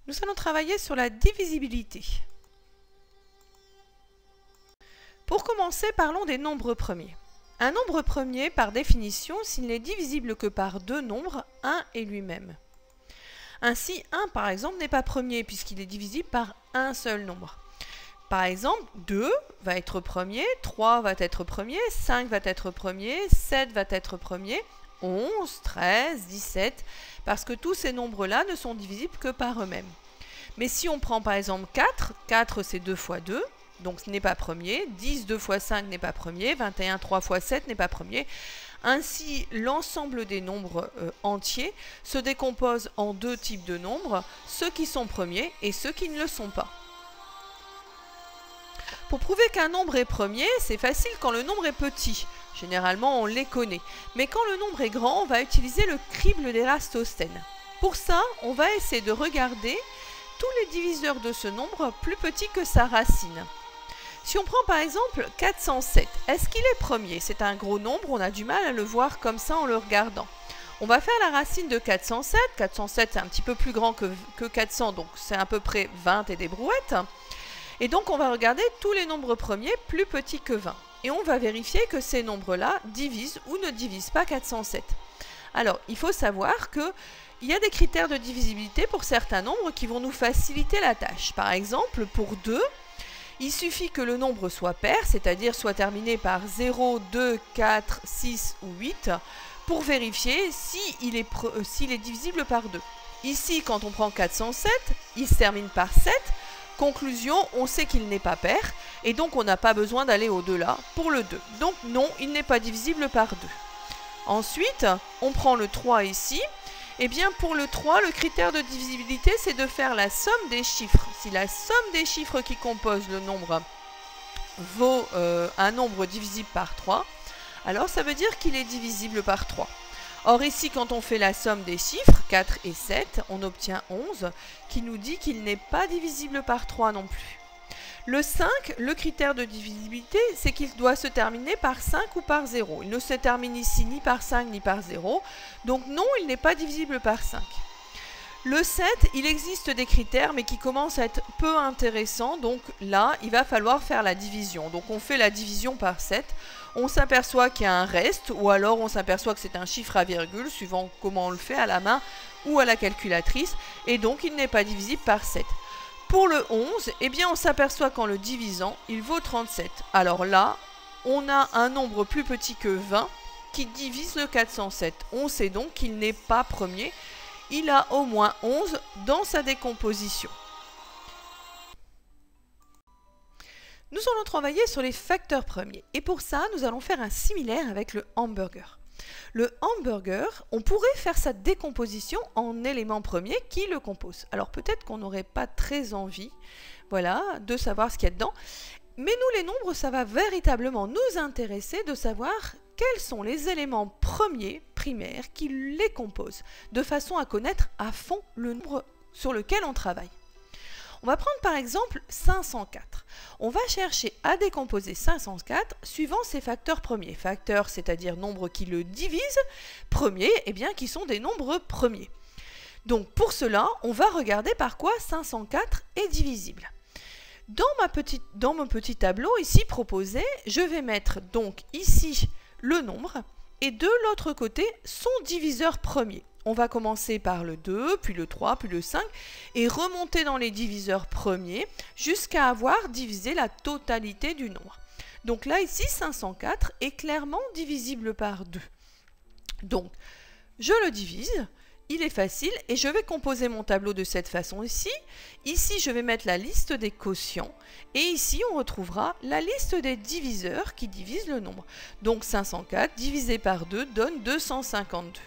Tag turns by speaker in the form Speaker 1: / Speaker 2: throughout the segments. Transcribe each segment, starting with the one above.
Speaker 1: Nous allons travailler sur la divisibilité. Pour commencer, parlons des nombres premiers. Un nombre premier, par définition, s'il n'est divisible que par deux nombres, 1 est lui-même. Ainsi, 1 par exemple n'est pas premier puisqu'il est divisible par un seul nombre. Par exemple, 2 va être premier, 3 va être premier, 5 va être premier, 7 va être premier, 11, 13, 17, parce que tous ces nombres-là ne sont divisibles que par eux-mêmes. Mais si on prend par exemple 4, 4 c'est 2 fois 2, donc ce n'est pas premier, 10 2 fois 5 n'est pas premier, 21 3 fois 7 n'est pas premier. Ainsi, l'ensemble des nombres entiers se décompose en deux types de nombres, ceux qui sont premiers et ceux qui ne le sont pas. Pour prouver qu'un nombre est premier, c'est facile quand le nombre est petit. Généralement, on les connaît. Mais quand le nombre est grand, on va utiliser le crible d'Ératosthène. Pour ça, on va essayer de regarder tous les diviseurs de ce nombre plus petits que sa racine. Si on prend par exemple 407, est-ce qu'il est premier? C'est un gros nombre, on a du mal à le voir comme ça en le regardant. On va faire la racine de 407. 407 c'est un petit peu plus grand que 400, donc c'est à peu près 20 et des brouettes. Et donc on va regarder tous les nombres premiers plus petits que 20. Et on va vérifier que ces nombres-là divisent ou ne divisent pas 407. Alors, il faut savoir qu'il y a des critères de divisibilité pour certains nombres qui vont nous faciliter la tâche. Par exemple, pour 2, il suffit que le nombre soit pair, c'est-à-dire soit terminé par 0, 2, 4, 6 ou 8, pour vérifier s'il est divisible par 2. Ici, quand on prend 407, il se termine par 7. Conclusion, on sait qu'il n'est pas pair, et donc on n'a pas besoin d'aller au-delà pour le 2. Donc non, il n'est pas divisible par 2. Ensuite, on prend le 3 ici. Et bien pour le 3, le critère de divisibilité, c'est de faire la somme des chiffres. Si la somme des chiffres qui composent le nombre vaut un nombre divisible par 3, alors ça veut dire qu'il est divisible par 3. Or ici, quand on fait la somme des chiffres, 4 et 7, on obtient 11, qui nous dit qu'il n'est pas divisible par 3 non plus. Le 5, le critère de divisibilité, c'est qu'il doit se terminer par 5 ou par 0. Il ne se termine ici ni par 5 ni par 0, donc non, il n'est pas divisible par 5. Le 7, il existe des critères, mais qui commencent à être peu intéressants, donc là, il va falloir faire la division. Donc on fait la division par 7, on s'aperçoit qu'il y a un reste, ou alors on s'aperçoit que c'est un chiffre à virgule, suivant comment on le fait à la main ou à la calculatrice, et donc il n'est pas divisible par 7. Pour le 11, eh bien on s'aperçoit qu'en le divisant, il vaut 37. Alors là, on a un nombre plus petit que 20 qui divise le 407. On sait donc qu'il n'est pas premier. Il a au moins 11 dans sa décomposition. Nous allons travailler sur les facteurs premiers. Et pour ça, nous allons faire un similaire avec le hamburger. Le hamburger, on pourrait faire sa décomposition en éléments premiers qui le composent. Alors peut-être qu'on n'aurait pas très envie, voilà, de savoir ce qu'il y a dedans. Mais nous, les nombres, ça va véritablement nous intéresser de savoir quels sont les éléments premiers, primaires, qui les composent, de façon à connaître à fond le nombre sur lequel on travaille. On va prendre par exemple 504. On va chercher à décomposer 504 suivant ses facteurs premiers. Facteurs, c'est-à-dire nombres qui le divisent. Premiers, eh bien, qui sont des nombres premiers. Donc pour cela, on va regarder par quoi 504 est divisible. Dans mon petit tableau ici proposé, je vais mettre donc ici le nombre et de l'autre côté son diviseur premier. On va commencer par le 2, puis le 3, puis le 5 et remonter dans les diviseurs premiers jusqu'à avoir divisé la totalité du nombre. Donc là ici 504 est clairement divisible par 2. Donc je le divise. Il est facile et je vais composer mon tableau de cette façon ici. Ici, je vais mettre la liste des quotients et ici, on retrouvera la liste des diviseurs qui divisent le nombre. Donc 504 divisé par 2 donne 252.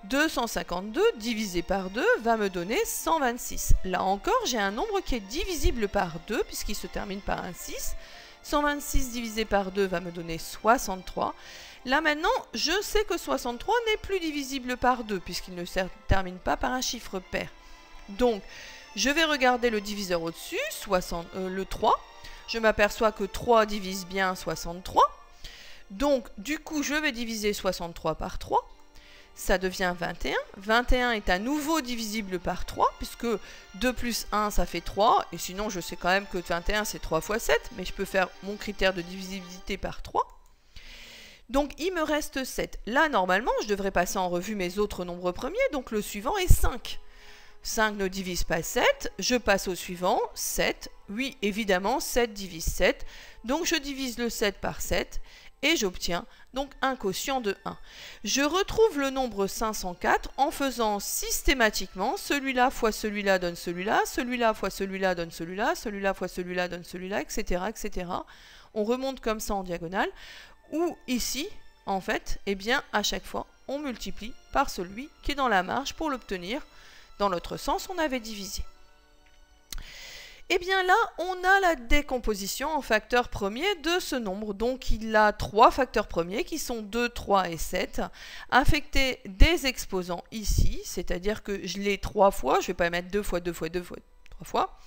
Speaker 1: 252 divisé par 2 va me donner 126. Là encore, j'ai un nombre qui est divisible par 2 puisqu'il se termine par un 6. 126 divisé par 2 va me donner 63. Là maintenant, je sais que 63 n'est plus divisible par 2 puisqu'il ne se termine pas par un chiffre pair. Donc, je vais regarder le diviseur au-dessus, le 3. Je m'aperçois que 3 divise bien 63. Donc, du coup, je vais diviser 63 par 3. ça devient 21. 21 est à nouveau divisible par 3, puisque 2 plus 1, ça fait 3. Et sinon, je sais quand même que 21, c'est 3 fois 7, mais je peux faire mon critère de divisibilité par 3. Donc, il me reste 7. Là, normalement, je devrais passer en revue mes autres nombres premiers, donc le suivant est 5. 5 ne divise pas 7, je passe au suivant, 7. Oui, évidemment, 7 divise 7, donc je divise le 7 par 7, et j'obtiens donc un quotient de 1. Je retrouve le nombre 504 en faisant systématiquement celui-là fois celui-là donne celui-là, celui-là fois celui-là donne celui-là, celui-là fois celui-là donne celui-là, etc., etc. On remonte comme ça en diagonale, ou ici, en fait, eh bien, à chaque fois, on multiplie par celui qui est dans la marge pour l'obtenir. Dans l'autre sens, on avait divisé. Et bien là, on a la décomposition en facteurs premiers de ce nombre. Donc il a 3 facteurs premiers qui sont 2, 3 et 7, affectés des exposants ici, c'est-à-dire que je l'ai 3 fois, je ne vais pas mettre 2 fois 2 fois 2 fois 3 fois,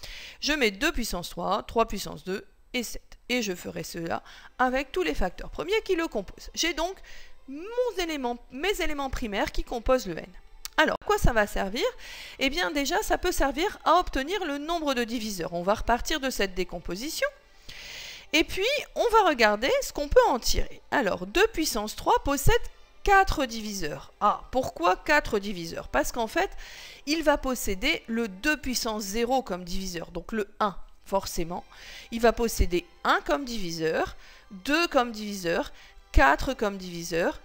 Speaker 1: je mets 2 puissance 3, 3 puissance 2 et 7. Et je ferai cela avec tous les facteurs premiers qui le composent. J'ai donc mes éléments primaires qui composent le n. Alors, à quoi ça va servir? Eh bien, déjà, ça peut servir à obtenir le nombre de diviseurs. On va repartir de cette décomposition. Et puis, on va regarder ce qu'on peut en tirer. Alors, 2 puissance 3 possède 4 diviseurs. Ah, pourquoi 4 diviseurs? Parce qu'en fait, il va posséder le 2 puissance 0 comme diviseur, donc le 1, forcément. Il va posséder 1 comme diviseur, 2 comme diviseur, 4 comme diviseur,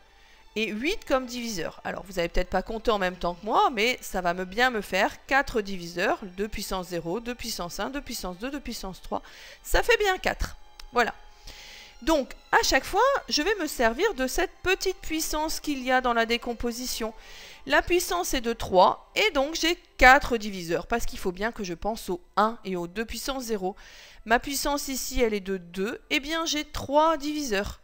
Speaker 1: et 8 comme diviseur. Alors, vous n'avez peut-être pas compté en même temps que moi, mais ça va bien me faire 4 diviseurs, 2 puissance 0, 2 puissance 1, 2 puissance 2, 2 puissance 3. Ça fait bien 4. Voilà. Donc, à chaque fois, je vais me servir de cette petite puissance qu'il y a dans la décomposition. La puissance est de 3, et donc j'ai 4 diviseurs, parce qu'il faut bien que je pense au 1 et au 2 puissance 0. Ma puissance ici, elle est de 2, et bien j'ai 3 diviseurs.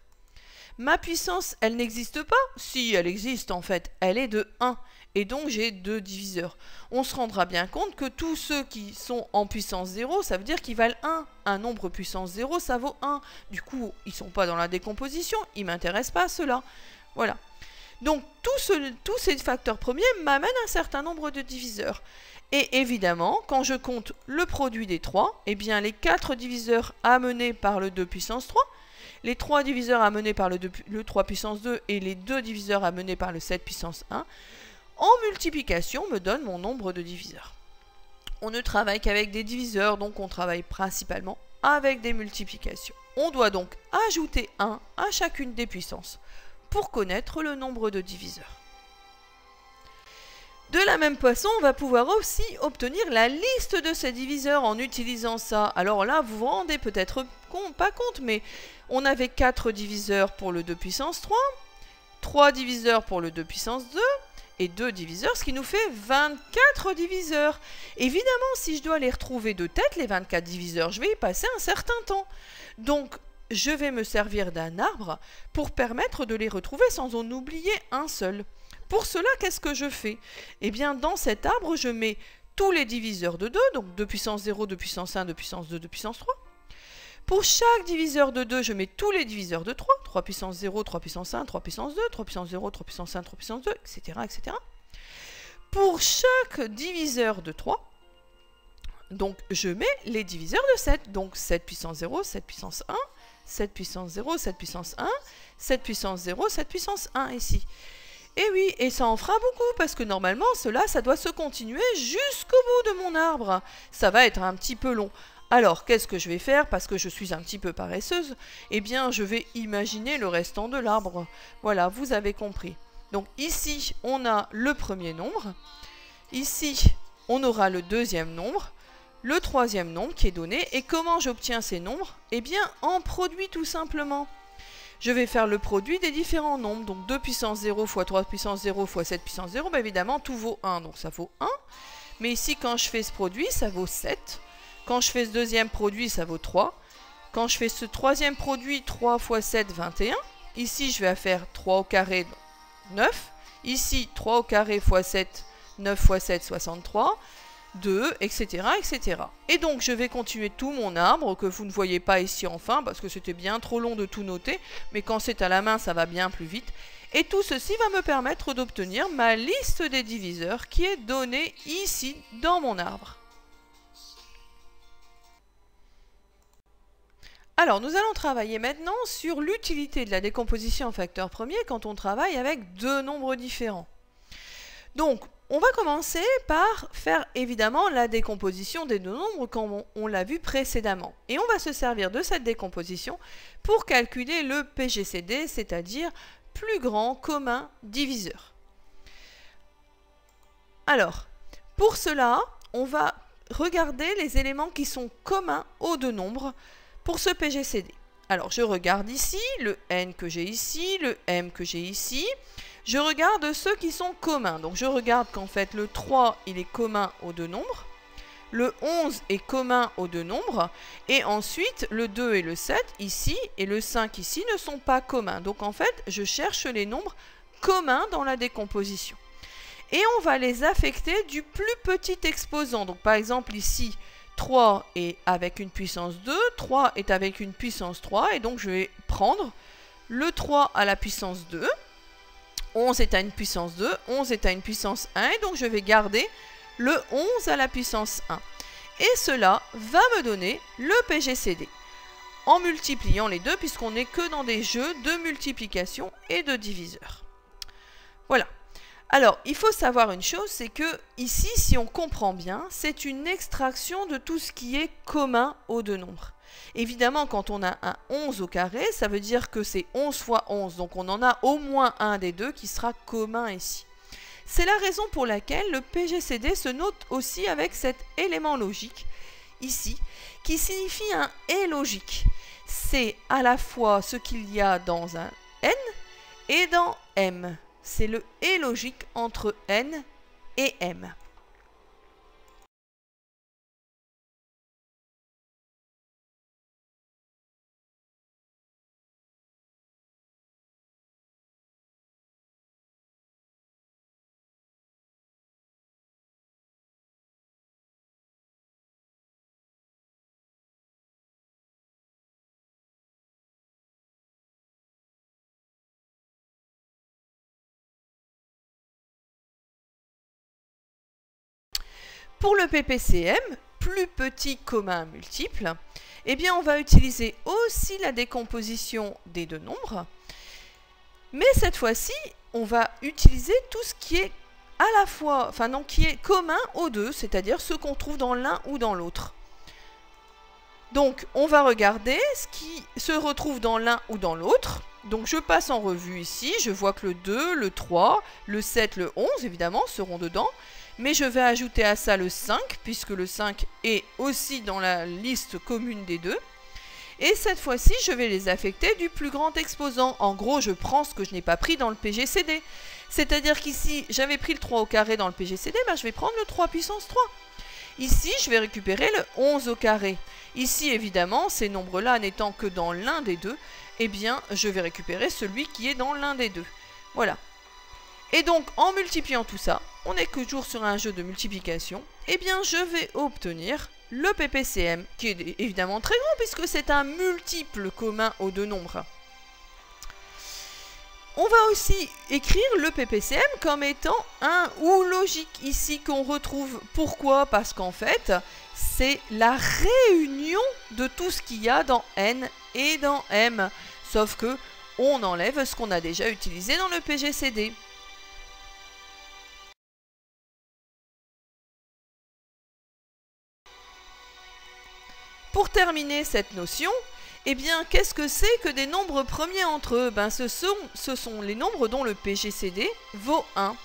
Speaker 1: Ma puissance, elle n'existe pas? Si, elle existe en fait, elle est de 1, et donc j'ai 2 diviseurs. On se rendra bien compte que tous ceux qui sont en puissance 0, ça veut dire qu'ils valent 1. Un nombre puissance 0, ça vaut 1. Du coup, ils ne sont pas dans la décomposition, ils ne m'intéressent pas ceux-là. Voilà. Donc, tous ces facteurs premiers m'amènent un certain nombre de diviseurs. Et évidemment, quand je compte le produit des 3, eh bien les 4 diviseurs amenés par le 2 puissance 3, les 3 diviseurs amenés par le 3 puissance 2 et les 2 diviseurs amenés par le 7 puissance 1, en multiplication me donne mon nombre de diviseurs. On ne travaille qu'avec des diviseurs, donc on travaille principalement avec des multiplications. On doit donc ajouter 1 à chacune des puissances pour connaître le nombre de diviseurs. De la même façon, on va pouvoir aussi obtenir la liste de ces diviseurs en utilisant ça. Alors là, vous vous rendez peut-être pas compte, mais on avait 4 diviseurs pour le 2 puissance 3, 3 diviseurs pour le 2 puissance 2, et 2 diviseurs, ce qui nous fait 24 diviseurs. Évidemment, si je dois les retrouver de tête, les 24 diviseurs, je vais y passer un certain temps. Donc, je vais me servir d'un arbre pour permettre de les retrouver sans en oublier un seul. Pour cela, qu'est-ce que je fais? Eh bien, dans cet arbre, je mets tous les diviseurs de 2, donc 2 puissance 0, 2 puissance 1, 2 puissance 2, 2 puissance 3. Pour chaque diviseur de 2, je mets tous les diviseurs de 3, 3 puissance 0, 3 puissance 1, 3 puissance 2, 3 puissance 0, 3 puissance 1, 3 puissance 2, etc., etc. Pour chaque diviseur de 3, donc je mets les diviseurs de 7, donc 7 puissance 0, 7 puissance 1, 7 puissance 0, 7 puissance 1, 7 puissance 0, 7 puissance 1 ici. Et oui, et ça en fera beaucoup, parce que normalement, cela, ça doit se continuer jusqu'au bout de mon arbre. Ça va être un petit peu long. Alors, qu'est-ce que je vais faire? Parce que je suis un petit peu paresseuse, eh bien, je vais imaginer le restant de l'arbre. Voilà, vous avez compris. Donc ici, on a le premier nombre. Ici, on aura le deuxième nombre. Le troisième nombre qui est donné. Et comment j'obtiens ces nombres? Eh bien, en produit tout simplement. Je vais faire le produit des différents nombres. Donc 2 puissance 0 fois 3 puissance 0 fois 7 puissance 0. Bah, évidemment, tout vaut 1. Donc ça vaut 1. Mais ici, quand je fais ce produit, ça vaut 7. Quand je fais ce deuxième produit, ça vaut 3. Quand je fais ce troisième produit, 3 fois 7, 21. Ici, je vais faire 3 au carré, 9. Ici, 3 au carré fois 7, 9 fois 7, 63. 2, etc., etc. Et donc, je vais continuer tout mon arbre, que vous ne voyez pas ici enfin, parce que c'était bien trop long de tout noter, mais quand c'est à la main, ça va bien plus vite. Et tout ceci va me permettre d'obtenir ma liste des diviseurs qui est donnée ici dans mon arbre. Alors, nous allons travailler maintenant sur l'utilité de la décomposition en facteurs premiers quand on travaille avec deux nombres différents. Donc, on va commencer par faire évidemment la décomposition des deux nombres comme on l'a vu précédemment. Et on va se servir de cette décomposition pour calculer le PGCD, c'est-à-dire plus grand commun diviseur. Alors, pour cela, on va regarder les éléments qui sont communs aux deux nombres pour ce PGCD. Alors, je regarde ici le N que j'ai ici, le M que j'ai ici. Je regarde ceux qui sont communs. Donc, je regarde qu'en fait, le 3, il est commun aux deux nombres. Le 11 est commun aux deux nombres. Et ensuite, le 2 et le 7 ici et le 5 ici ne sont pas communs. Donc, en fait, je cherche les nombres communs dans la décomposition. Et on va les affecter du plus petit exposant. Donc, par exemple, ici, 3 est avec une puissance 2, 3 est avec une puissance 3, et donc je vais prendre le 3 à la puissance 2, 11 est à une puissance 2, 11 est à une puissance 1, et donc je vais garder le 11 à la puissance 1. Et cela va me donner le PGCD, en multipliant les deux, puisqu'on n'est que dans des jeux de multiplication et de diviseur. Voilà. Alors, il faut savoir une chose, c'est que ici, si on comprend bien, c'est une extraction de tout ce qui est commun aux deux nombres. Évidemment, quand on a un 11 au carré, ça veut dire que c'est 11 fois 11, donc on en a au moins un des deux qui sera commun ici. C'est la raison pour laquelle le PGCD se note aussi avec cet élément logique, ici, qui signifie un et logique. C'est à la fois ce qu'il y a dans un N et dans M. C'est le et logique entre N et M. Pour le PPCM, plus petit commun multiple, eh bien on va utiliser aussi la décomposition des deux nombres, mais cette fois-ci, on va utiliser tout ce qui est à la fois, enfin non, qui est commun aux deux, c'est-à-dire ce qu'on trouve dans l'un ou dans l'autre. Donc, on va regarder ce qui se retrouve dans l'un ou dans l'autre. Donc, je passe en revue ici, je vois que le 2, le 3, le 7, le 11, évidemment, seront dedans. Mais je vais ajouter à ça le 5, puisque le 5 est aussi dans la liste commune des deux. Et cette fois-ci, je vais les affecter du plus grand exposant. En gros, je prends ce que je n'ai pas pris dans le PGCD. C'est-à-dire qu'ici, j'avais pris le 3 au carré dans le PGCD, ben je vais prendre le 3 puissance 3. Ici, je vais récupérer le 11 au carré. Ici, évidemment, ces nombres-là n'étant que dans l'un des deux, eh bien, je vais récupérer celui qui est dans l'un des deux. Voilà. Et donc, en multipliant tout ça, on est toujours sur un jeu de multiplication, eh bien, je vais obtenir le PPCM, qui est évidemment très grand, puisque c'est un multiple commun aux deux nombres. On va aussi écrire le PPCM comme étant un ou logique ici qu'on retrouve. Pourquoi? Parce qu'en fait, c'est la réunion de tout ce qu'il y a dans N et dans M. Sauf que on enlève ce qu'on a déjà utilisé dans le PGCD. Pour terminer cette notion, eh bien, qu'est-ce que c'est que des nombres premiers entre eux? Ben, ce sont les nombres dont le PGCD vaut 1.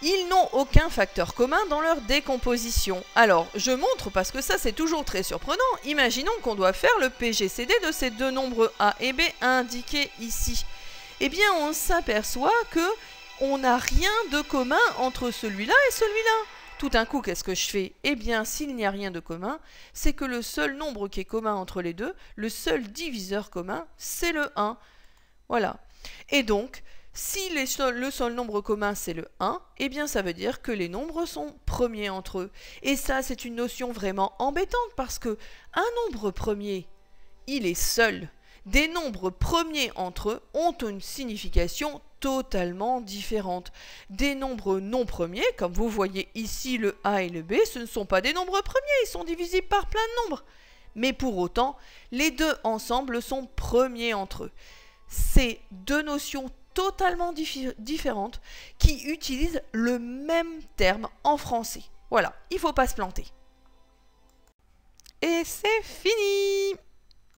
Speaker 1: Ils n'ont aucun facteur commun dans leur décomposition. Alors, je montre parce que ça, c'est toujours très surprenant. Imaginons qu'on doit faire le PGCD de ces deux nombres A et B indiqués ici. Eh bien, on s'aperçoit que on n'a rien de commun entre celui-là et celui-là. Tout d'un coup, qu'est-ce que je fais? Eh bien, s'il n'y a rien de commun, c'est que le seul nombre qui est commun entre les deux, le seul diviseur commun, c'est le 1. Voilà. Et donc, Si le seul nombre commun c'est le 1, eh bien ça veut dire que les nombres sont premiers entre eux. Et ça c'est une notion vraiment embêtante parce que un nombre premier, il est seul. Des nombres premiers entre eux ont une signification totalement différente. Des nombres non premiers, comme vous voyez ici le A et le B, ce ne sont pas des nombres premiers, ils sont divisibles par plein de nombres. Mais pour autant, les deux ensemble sont premiers entre eux. C'est deux notions totalement différentes qui utilisent le même terme en français. Voilà, il ne faut pas se planter. Et c'est fini!